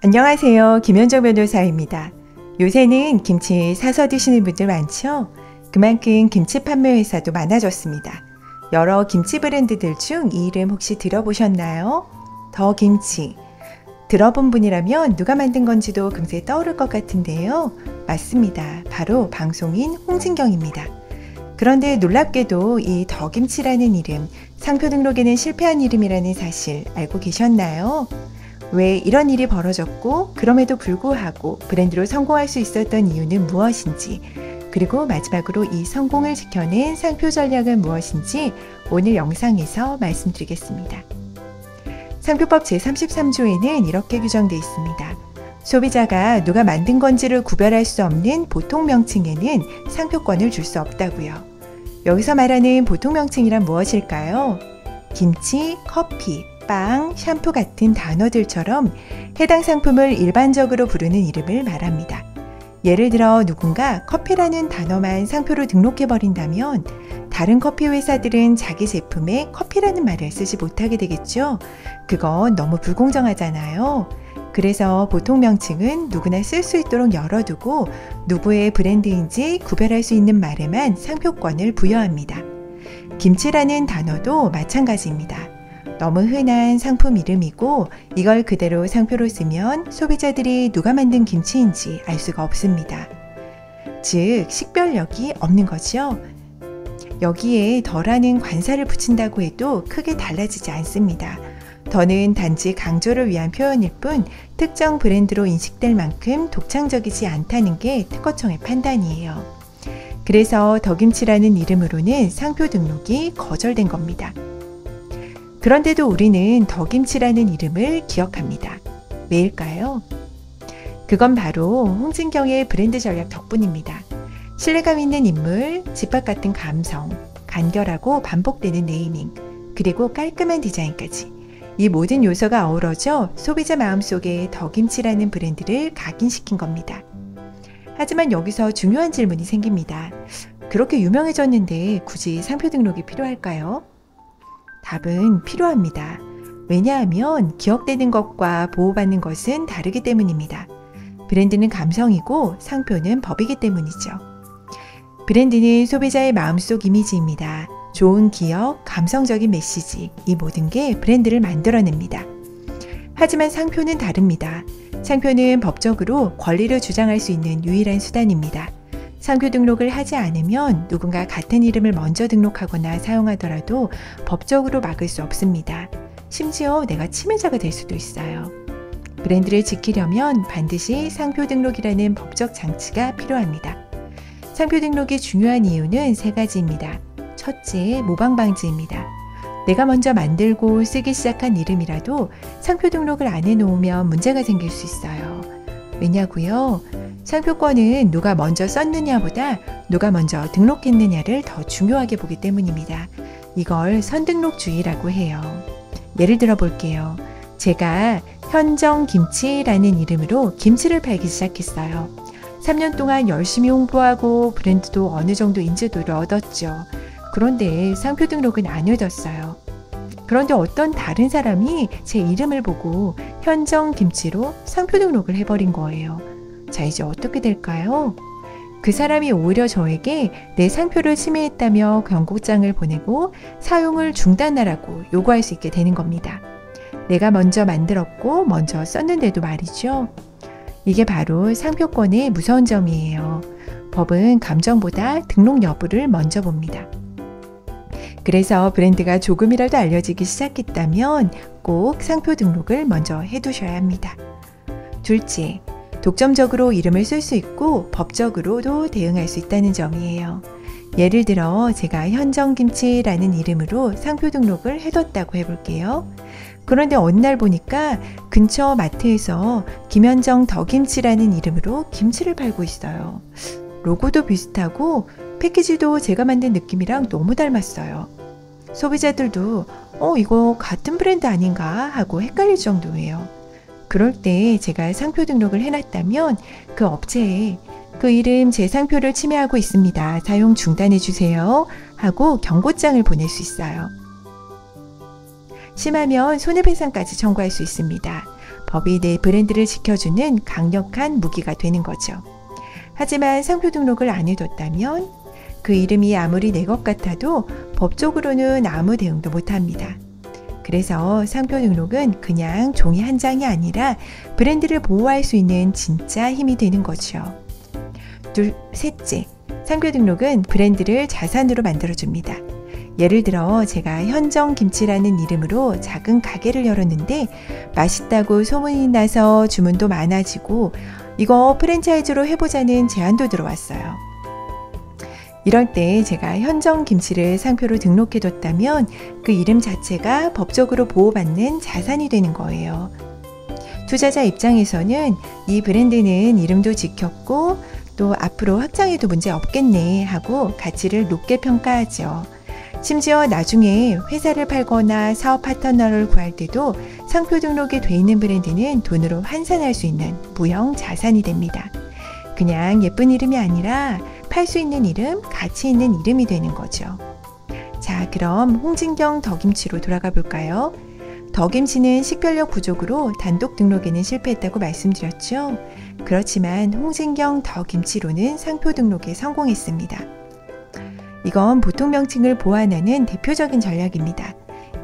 안녕하세요. 김현정 변호사입니다. 요새는 김치 사서 드시는 분들 많죠? 그만큼 김치 판매 회사도 많아졌습니다. 여러 김치 브랜드들 중 이 이름 혹시 들어보셨나요? 더김치. 들어본 분이라면 누가 만든 건지도 금세 떠오를 것 같은데요. 맞습니다. 바로 방송인 홍진경입니다. 그런데 놀랍게도 이 더김치라는 이름, 상표 등록에는 실패한 이름이라는 사실 알고 계셨나요? 왜 이런 일이 벌어졌고 그럼에도 불구하고 브랜드로 성공할 수 있었던 이유는 무엇인지, 그리고 마지막으로 이 성공을 지켜낸 상표 전략은 무엇인지 오늘 영상에서 말씀드리겠습니다. 상표법 제33조에는 이렇게 규정되어 있습니다. 소비자가 누가 만든 건지를 구별할 수 없는 보통 명칭에는 상표권을 줄 수 없다고요. 여기서 말하는 보통 명칭이란 무엇일까요? 김치, 커피, 빵, 샴푸 같은 단어들처럼 해당 상품을 일반적으로 부르는 이름을 말합니다. 예를 들어 누군가 커피라는 단어만 상표로 등록해버린다면 다른 커피 회사들은 자기 제품에 커피라는 말을 쓰지 못하게 되겠죠. 그건 너무 불공정하잖아요. 그래서 보통 명칭은 누구나 쓸 수 있도록 열어두고 누구의 브랜드인지 구별할 수 있는 말에만 상표권을 부여합니다. 김치라는 단어도 마찬가지입니다. 너무 흔한 상품 이름이고 이걸 그대로 상표로 쓰면 소비자들이 누가 만든 김치인지 알 수가 없습니다. 즉, 식별력이 없는 거죠. 여기에 더라는 관사를 붙인다고 해도 크게 달라지지 않습니다. 더는 단지 강조를 위한 표현일 뿐 특정 브랜드로 인식될 만큼 독창적이지 않다는 게 특허청의 판단이에요. 그래서 더김치라는 이름으로는 상표 등록이 거절된 겁니다. 그런데도 우리는 더김치라는 이름을 기억합니다. 왜일까요? 그건 바로 홍진경의 브랜드 전략 덕분입니다. 신뢰감 있는 인물, 집합 같은 감성, 간결하고 반복되는 네이밍, 그리고 깔끔한 디자인까지. 이 모든 요소가 어우러져 소비자 마음속에 더김치라는 브랜드를 각인시킨 겁니다. 하지만 여기서 중요한 질문이 생깁니다. 그렇게 유명해졌는데 굳이 상표 등록이 필요할까요? 답은 필요합니다. 왜냐하면 기억되는 것과 보호받는 것은 다르기 때문입니다. 브랜드는 감성이고 상표는 법이기 때문이죠. 브랜드는 소비자의 마음속 이미지입니다. 좋은 기억, 감성적인 메시지, 이 모든 게 브랜드를 만들어냅니다. 하지만 상표는 다릅니다. 상표는 법적으로 권리를 주장할 수 있는 유일한 수단입니다. 상표 등록을 하지 않으면 누군가 같은 이름을 먼저 등록하거나 사용하더라도 법적으로 막을 수 없습니다. 심지어 내가 침해자가 될 수도 있어요. 브랜드를 지키려면 반드시 상표 등록이라는 법적 장치가 필요합니다. 상표 등록이 중요한 이유는 세 가지입니다. 첫째, 모방 방지입니다. 내가 먼저 만들고 쓰기 시작한 이름이라도 상표 등록을 안 해놓으면 문제가 생길 수 있어요. 왜냐고요? 상표권은 누가 먼저 썼느냐보다 누가 먼저 등록했느냐를 더 중요하게 보기 때문입니다. 이걸 선등록주의라고 해요. 예를 들어 볼게요. 제가 현정김치라는 이름으로 김치를 팔기 시작했어요. 3년 동안 열심히 홍보하고 브랜드도 어느 정도 인지도를 얻었죠. 그런데 상표 등록은 안 해뒀어요. 그런데 어떤 다른 사람이 제 이름을 보고 현정김치로 상표 등록을 해버린 거예요. 자, 이제 어떻게 될까요? 그 사람이 오히려 저에게 내 상표를 침해했다며 경고장을 보내고 사용을 중단하라고 요구할 수 있게 되는 겁니다. 내가 먼저 만들었고 먼저 썼는데도 말이죠. 이게 바로 상표권의 무서운 점이에요. 법은 감정보다 등록 여부를 먼저 봅니다. 그래서 브랜드가 조금이라도 알려지기 시작했다면 꼭 상표 등록을 먼저 해두셔야 합니다. 둘째, 독점적으로 이름을 쓸 수 있고 법적으로도 대응할 수 있다는 점이에요. 예를 들어 제가 현정김치라는 이름으로 상표 등록을 해뒀다고 해볼게요. 그런데 어느 날 보니까 근처 마트에서 김현정 더김치라는 이름으로 김치를 팔고 있어요. 로고도 비슷하고 패키지도 제가 만든 느낌이랑 너무 닮았어요. 소비자들도 이거 같은 브랜드 아닌가 하고 헷갈릴 정도예요. 그럴 때 제가 상표 등록을 해놨다면 그 업체에 그 이름 제 상표를 침해하고 있습니다. 사용 중단해주세요 하고 경고장을 보낼 수 있어요. 심하면 손해배상까지 청구할 수 있습니다. 법이 내 브랜드를 지켜주는 강력한 무기가 되는 거죠. 하지만 상표 등록을 안 해뒀다면 그 이름이 아무리 내 것 같아도 법적으로는 아무 대응도 못합니다. 그래서 상표 등록은 그냥 종이 한 장이 아니라 브랜드를 보호할 수 있는 진짜 힘이 되는 거죠. 셋째, 상표 등록은 브랜드를 자산으로 만들어줍니다. 예를 들어 제가 현정김치라는 이름으로 작은 가게를 열었는데 맛있다고 소문이 나서 주문도 많아지고 이거 프랜차이즈로 해보자는 제안도 들어왔어요. 이럴 때 제가 현정김치를 상표로 등록해뒀다면 그 이름 자체가 법적으로 보호받는 자산이 되는 거예요. 투자자 입장에서는 이 브랜드는 이름도 지켰고 또 앞으로 확장해도 문제 없겠네 하고 가치를 높게 평가하죠. 심지어 나중에 회사를 팔거나 사업 파트너를 구할 때도 상표 등록이 돼 있는 브랜드는 돈으로 환산할 수 있는 무형 자산이 됩니다. 그냥 예쁜 이름이 아니라 팔 수 있는 이름, 가치 있는 이름이 되는 거죠. 자, 그럼 홍진경 더김치로 돌아가 볼까요? 더김치는 식별력 부족으로 단독 등록에는 실패했다고 말씀드렸죠. 그렇지만 홍진경 더김치로는 상표 등록에 성공했습니다. 이건 보통 명칭을 보완하는 대표적인 전략입니다.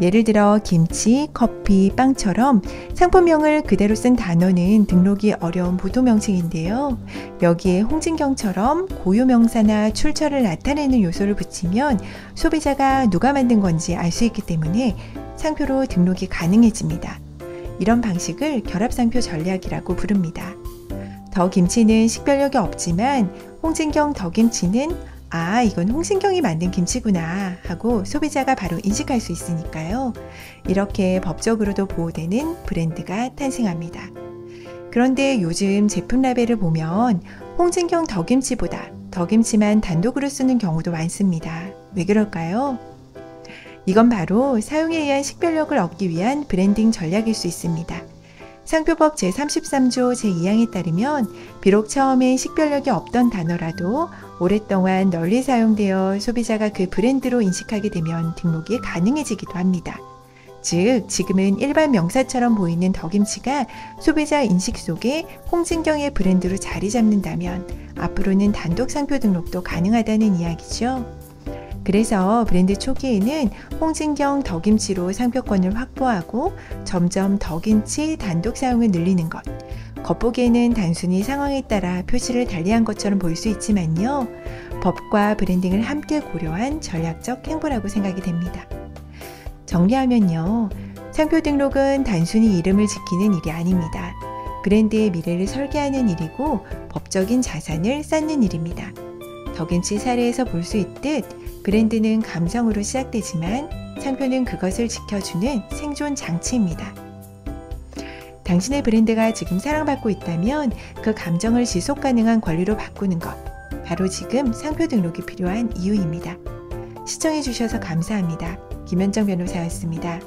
예를 들어 김치, 커피, 빵처럼 상품명을 그대로 쓴 단어는 등록이 어려운 보통 명칭인데요. 여기에 홍진경처럼 고유명사나 출처를 나타내는 요소를 붙이면 소비자가 누가 만든 건지 알 수 있기 때문에 상표로 등록이 가능해집니다. 이런 방식을 결합상표 전략이라고 부릅니다. 더김치는 식별력이 없지만 홍진경 더김치는 아, 이건 홍진경이 만든 김치구나 하고 소비자가 바로 인식할 수 있으니까요. 이렇게 법적으로도 보호되는 브랜드가 탄생합니다. 그런데 요즘 제품 라벨을 보면 홍진경 더김치보다 더김치만 단독으로 쓰는 경우도 많습니다. 왜 그럴까요? 이건 바로 사용에 의한 식별력을 얻기 위한 브랜딩 전략일 수 있습니다. 상표법 제33조 제2항에 따르면 비록 처음엔 식별력이 없던 단어라도 오랫동안 널리 사용되어 소비자가 그 브랜드로 인식하게 되면 등록이 가능해지기도 합니다. 즉, 지금은 일반 명사처럼 보이는 더김치가 소비자 인식 속에 홍진경의 브랜드로 자리 잡는다면 앞으로는 단독 상표 등록도 가능하다는 이야기죠. 그래서 브랜드 초기에는 홍진경 더김치로 상표권을 확보하고 점점 더김치 단독 사용을 늘리는 것. 겉보기에는 단순히 상황에 따라 표시를 달리한 것처럼 보일 수 있지만요. 법과 브랜딩을 함께 고려한 전략적 행보라고 생각이 됩니다. 정리하면요. 상표 등록은 단순히 이름을 지키는 일이 아닙니다. 브랜드의 미래를 설계하는 일이고 법적인 자산을 쌓는 일입니다. 더김치 사례에서 볼 수 있듯 브랜드는 감성으로 시작되지만 상표는 그것을 지켜주는 생존 장치입니다. 당신의 브랜드가 지금 사랑받고 있다면 그 감정을 지속 가능한 권리로 바꾸는 것, 바로 지금 상표 등록이 필요한 이유입니다. 시청해 주셔서 감사합니다. 김현정 변호사였습니다.